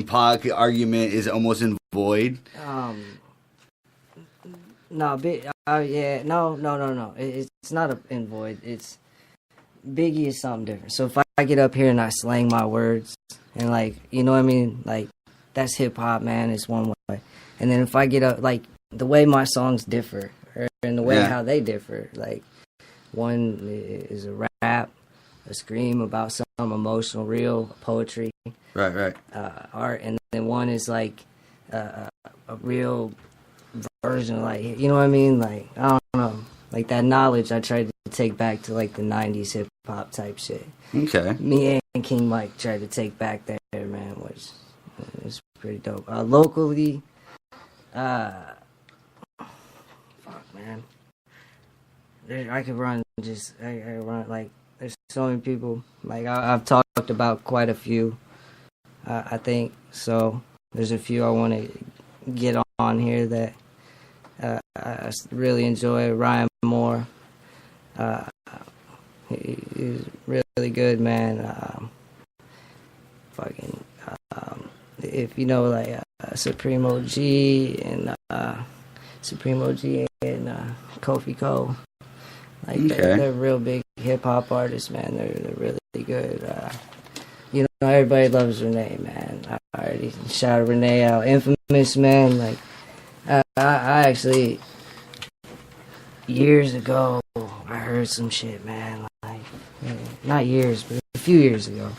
Pac argument is almost in void? No, yeah, no. It's not in void. It's Biggie is something different. So if I get up here and I slang my words and like, you know what I mean, like that's hip hop, man. It's one way. And then if I get up, like the way my songs differ, or in the way how they differ, like one is a rap, a scream about some emotional, real poetry, right, art, and then one is like a real version, like, you know what I mean, like I don't know, like that knowledge I tried to take back to like the '90s hip hop type shit. Okay. Me and King Mike tried to take back there, man, which is pretty dope. Locally, fuck, man. I could run I run, like, there's so many people. Like, I've talked about quite a few, I think. So, there's a few I want to get on here that I really enjoy. Ryan Moore. He's really good, man. If you know, like, Supreme G and Kofi Cole. Like, they're real big hip-hop artists, man. They're really good. You know, everybody loves Renee, man. I already shouted Renee out. Infamiz, man. Like, I actually, years ago, I heard some shit, man. Like, not years, but a few years ago.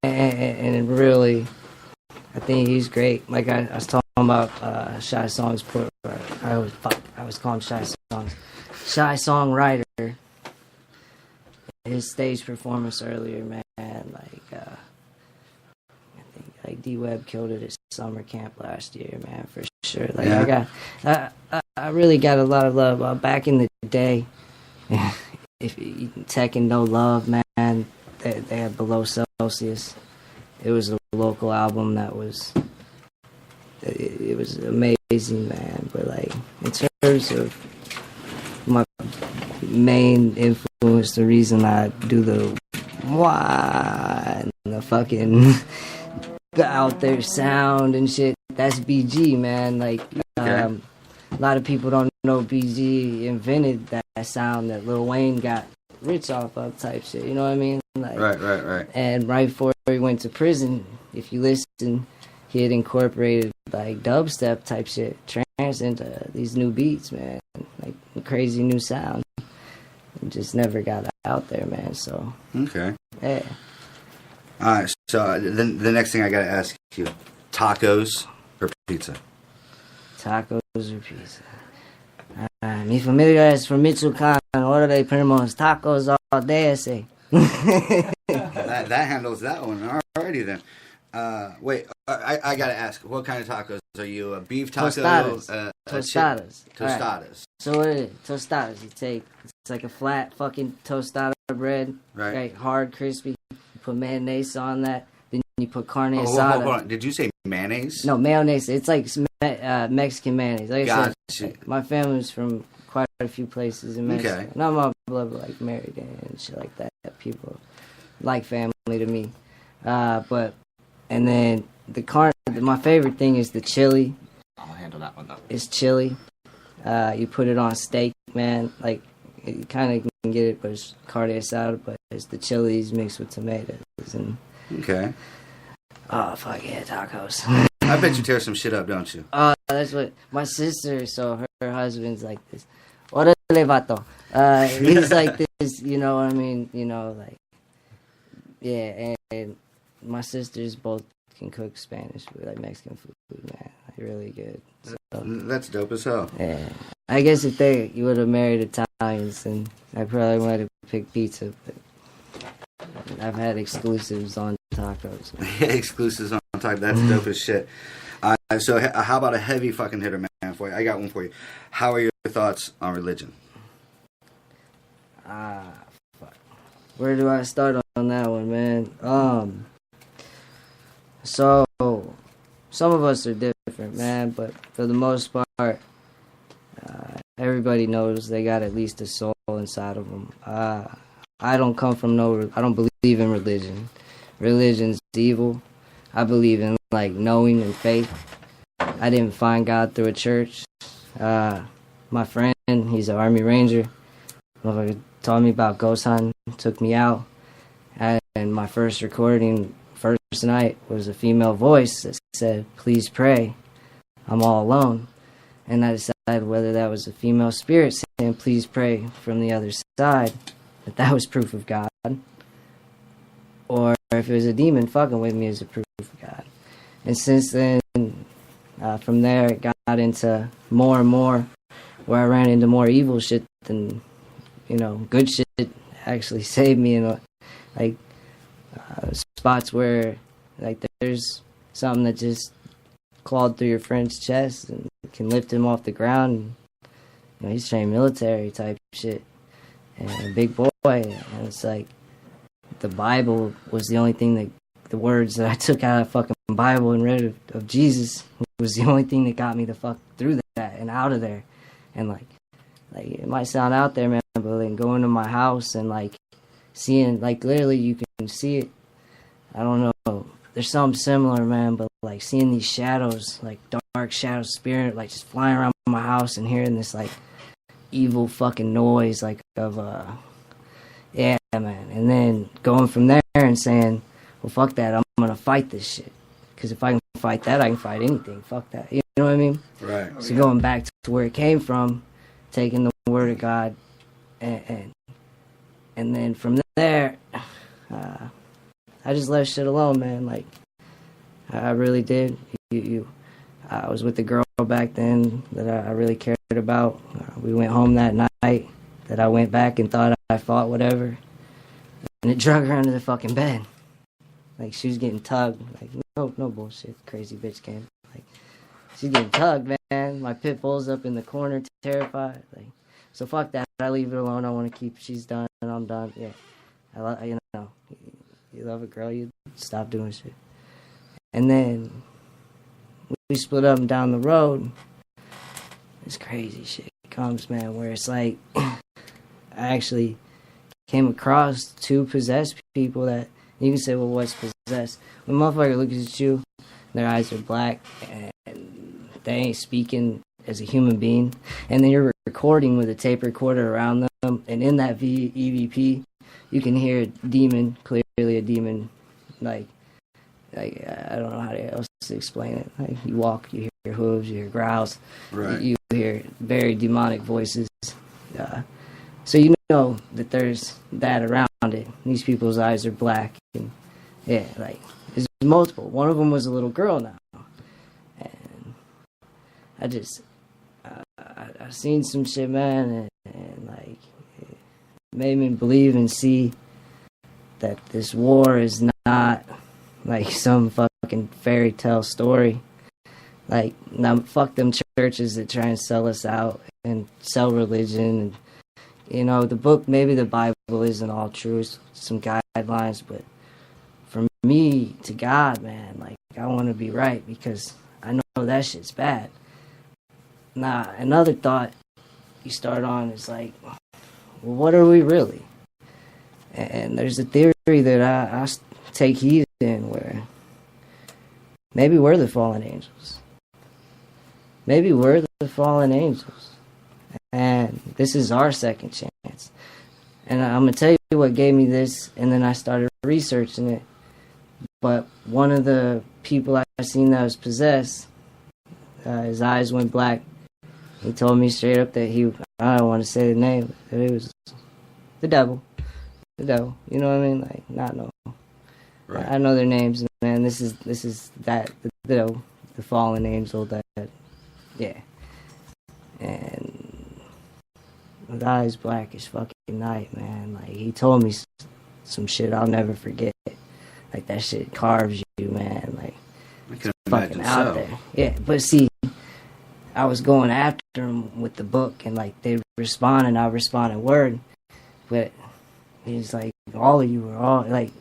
And it really, I think he's great. Like, I was talking about Shy Songs. I always call him Shy Songs. Shy Songwriter. His stage performance earlier, man. Like, I think like D-Web killed it at summer camp last year, man, for sure. Like, I really got a lot of love. Back in the day, if Tech and No Love, man, they had Below Celsius. It was a local album that was, it was amazing, man. But like, in terms of my main influence, the reason I do the why and the fucking out there sound and shit, that's BG, man. Like, a lot of people don't know BG invented that sound that Lil Wayne got rich off of type shit, you know what I mean? Like, right. And right before he went to prison, if you listen, he had incorporated like dubstep type shit, trance into these new beats, man. Like crazy new sound. It just never got out there, man. So okay. Yeah. Alright, so the next thing I gotta ask you, tacos or pizza? Tacos or pizza? Mi familia es from Michoacan. Ahora de primos tacos all day, I say. that handles that one. Alrighty then. Wait, I gotta ask, what kind of tacos? Are you a beef taco? Tostadas. Tostadas. Tostadas. Right. So what is it? Tostadas. It's like a flat fucking tostada bread. Right. Like hard, crispy. You put mayonnaise on that. Then you put carne asada. Hold on. Did you say mayonnaise? No, mayonnaise. It's like Mexican mayonnaise. Like I said, my family's from quite a few places in Mexico. Okay. Not my blood, but like married and shit like that. People like family to me. And then my favorite thing is the chili. I'll handle that one though. It's chili. You put it on steak, man. Like, you kind of can get it, but it's carne asada, but it's the chilies mixed with tomatoes. And okay. Oh, fuck yeah, tacos. I bet you tear some shit up, don't you? That's what my sister, so her husband's like this. Orale, vato. He's like this, you know what I mean? You know, like, yeah, and my sisters both can cook Spanish food, like Mexican food, man. Like, really good. So, that's dope as hell. Yeah. I guess if you would have married Italians, then I probably might have picked pizza, but I've had exclusives on tacos. Yeah, exclusives on tacos. That's dope as shit. So how about a heavy fucking hitter, man, for you? I got one for you. How are your thoughts on religion? Fuck. Where do I start on that one, man? So, some of us are different, man, but for the most part, everybody knows they got at least a soul inside of them. I don't come from I don't believe in religion. Religion's evil. I believe in like knowing and faith. I didn't find God through a church. My friend, he's an Army Ranger, taught me about ghost hunting, took me out, and my first recording, first night, was a female voice that said, "Please pray, I'm all alone." And I decided whether that was a female spirit saying, "Please pray," from the other side, that was proof of God, or if it was a demon fucking with me as a proof of God. And since then, from there, it got into more and more, where I ran into more evil shit than, good shit actually saved me in, spots where, there's something that just clawed through your friend's chest and can lift him off the ground. And, he's trained military type shit, and a big boy, and it's like, the Bible was the only thing that, the words that I took out of the fucking Bible and read of Jesus was the only thing that got me the fuck through that and out of there. And like it might sound out there, man, but like going to my house and like seeing, like literally you can see it. I don't know. There's something similar, man, but like seeing these shadows, like dark shadow spirit, like just flying around my house and hearing this like evil fucking noise, like of yeah, man. And then going from there and saying, well, fuck that, I'm gonna fight this shit. Because if I can fight that, I can fight anything. Fuck that. You know what I mean? Right. So going back to where it came from, taking the word of God, and then from there, I just left shit alone, man. Like, I really did. I was with a girl back then that I really cared about. We went home that night that I went back and thought I fought whatever. And it drug her under the fucking bed. Like, she was getting tugged. Like, no bullshit. Crazy bitch came. Like, she's getting tugged, man. My pit bull's up in the corner, terrified. Like, so fuck that. I leave it alone. I want to keep. She's done, and I'm done. Yeah. You love a girl, you stop doing shit. And then we split up and down the road. This crazy shit comes, man, where it's like I actually came across two possessed people that you can say, well, what's possessed? When a motherfucker looks at you, their eyes are black, and they ain't speaking as a human being, and then you're recording with a tape recorder around them, and in that EVP, you can hear a demon, clearly a demon, like I don't know how else to explain it. Like, you walk, you hear hooves, you hear growls, right. You hear very demonic voices. So you know that there's that around it. These people's eyes are black, and yeah, like there's multiple. One of them was a little girl now, and I just I seen some shit, man, and like it made me believe and see that this war is not like some fucking fairy tale story. Like, now fuck them churches that try and sell us out and sell religion. And the book, maybe the Bible isn't all true, it's some guidelines, but from me to God, man, like, I want to be right because I know that shit's bad. Now, another thought you start on is like, well, what are we really? And there's a theory that I take heed in where maybe we're the fallen angels. Maybe we're the fallen angels. And this is our second chance. And I'm going to tell you what gave me this, and then I started researching it. But one of the people I seen that was possessed, his eyes went black. He told me straight up that I don't want to say the name, but it was the devil. The devil. You know what I mean? Like, not no. Right. I know their names, man. This is that, the fallen angel that, yeah. And the eyes black as fucking night, man. Like, he told me some shit I'll never forget. Like, that shit carves you, man. Like, it's fucking out there. Yeah, but see, I was going after him with the book, and like they respond, and I respond in word. But he's like, all of you were all like.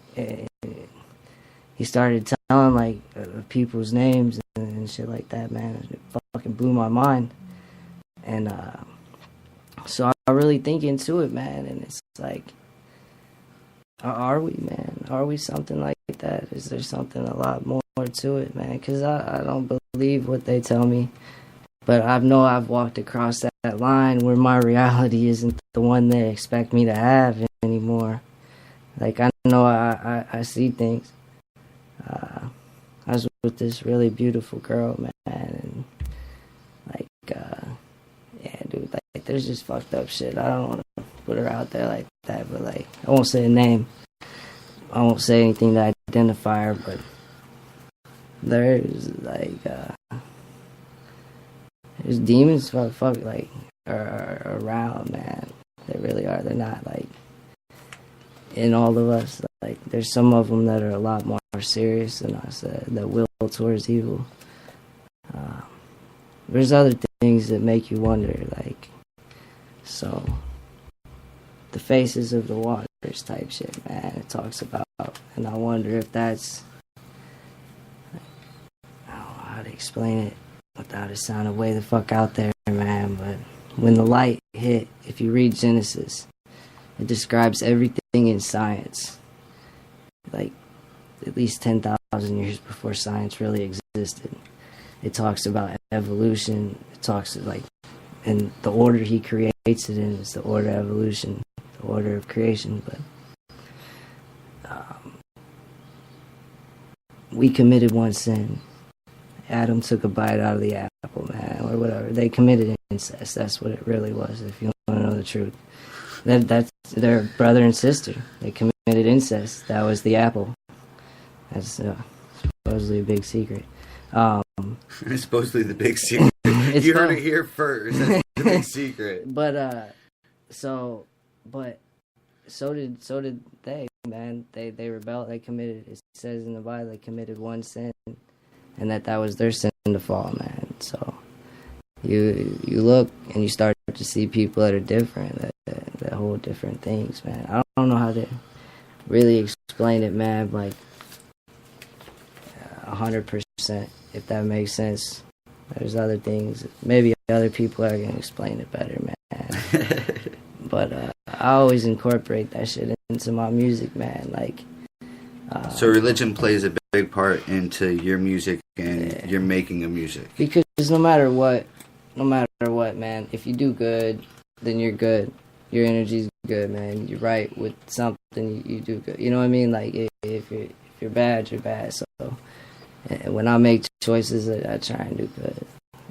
He started telling like people's names and shit like that, man. It fucking blew my mind. And so I really think into it, man. And it's like, Are we, man? Are we something like that? Is there something a lot more to it, man? Because I don't believe what they tell me. But I know I've walked across that line where my reality isn't the one they expect me to have anymore. Like, I know I see things. I was with this really beautiful girl, man, and, like, yeah, dude, like, there's just fucked up shit. I don't want to put her out there like that, but, like, I won't say a name. I won't say anything to identify her, but there's, like, there's demons, fuck, like, are around, man. They really are. They're not, like, in all of us. Like, there's some of them that are a lot more serious than us, that will towards evil. There's other things that make you wonder, like, so, the faces of the waters type shit, man, it talks about, and I wonder if that's, like, I don't know how to explain it without it sounding way the fuck out there, man, but when the light hit, if you read Genesis, it describes everything in science, like, at least 10,000 years before science really existed. It talks about evolution. It talks, like, and the order he creates it in is the order of evolution, the order of creation. But we committed one sin. Adam took a bite out of the apple, man, or whatever. They committed incest. That's what it really was, if you want to know the truth. That's their brother and sister. They committed incest. That was the apple. That's supposedly a big secret. It's supposedly the big secret. You heard it here first. That's the big secret. But so did they, man. They rebelled. They committed. It says in the Bible they committed one sin, and that was their sin to fall, man. So you look and you start to see people that are different, that hold different things, man. I don't know how to really explain it, man. Like 100%, if that makes sense. There's other things. Maybe other people are gonna explain it better, man. But I always incorporate that shit into my music, man. Like, so religion plays a big part into your music and your making of music. Because no matter what, man, if you do good, then you're good. Your energy's good, man. You're right with something, you do good. You know what I mean? Like, if you're bad, you're bad. So, and when I make choices, I try and do good.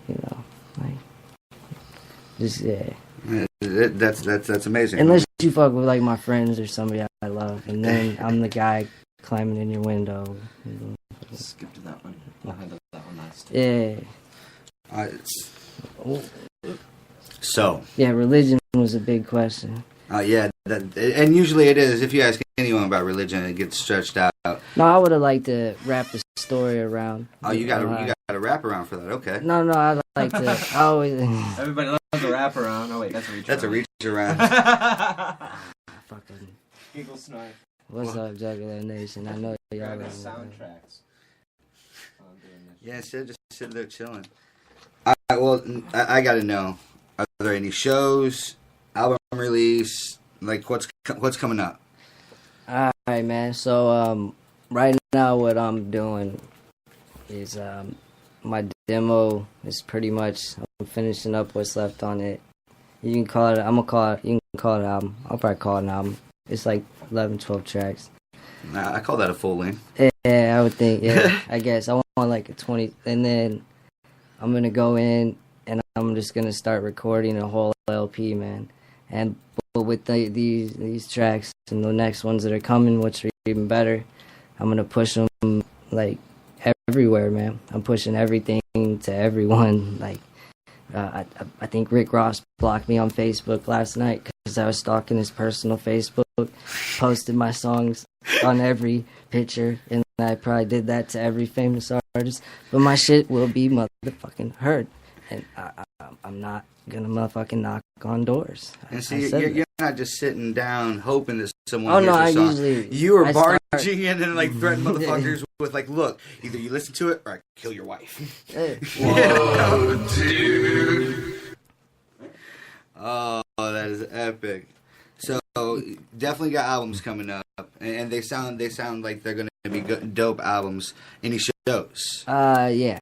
You know, like, just That's amazing. Unless you fuck with, like, my friends or somebody I love, and then I'm the guy climbing in your window. Skip to that one. I'll handle that one last. Yeah. So. Yeah, religion was a big question. Yeah, and usually it is. If you ask anyone about religion, it gets stretched out. No, I would have liked to wrap the story around. Oh, you got a wrap around for that. Okay. No, I'd like to. I always. Everybody loves a wrap around. Oh wait, that's a reach. That's around. a reach around. Fucking. Eagle snarf. What's up, Juggler Nation? I know y'all. Soundtracks. Yeah, instead of just sitting there chilling. I got to know. Are there any shows, album release, like what's coming up? All right, man. So right now, what I'm doing is my demo is pretty much, I'm finishing up what's left on it. You can call it. You can call it an album. I'll probably call it an album. It's like 11, 12 tracks. Nah, I call that a full length. Yeah, I would think. Yeah, I guess I want like a 20, and then I'm gonna go in and I'm just gonna start recording a whole LP, man. And with these tracks and the next ones that are coming, which are even better, I'm gonna push them like everywhere, man. I'm pushing everything to everyone. Like, I think Rick Ross blocked me on Facebook last night because I was stalking his personal Facebook, posted my songs on every picture, and I probably did that to every famous artist. But my shit will be motherfucking heard, and I'm not gonna motherfucking knock on doors. And see, you're not just sitting down hoping that someone hears your song. Usually you are barging in and like threatening motherfuckers with like, look, either you listen to it or I kill your wife. Whoa, dude. Oh, that is epic. So definitely got albums coming up. and they sound like they're gonna be dope albums. Any shows? Yeah.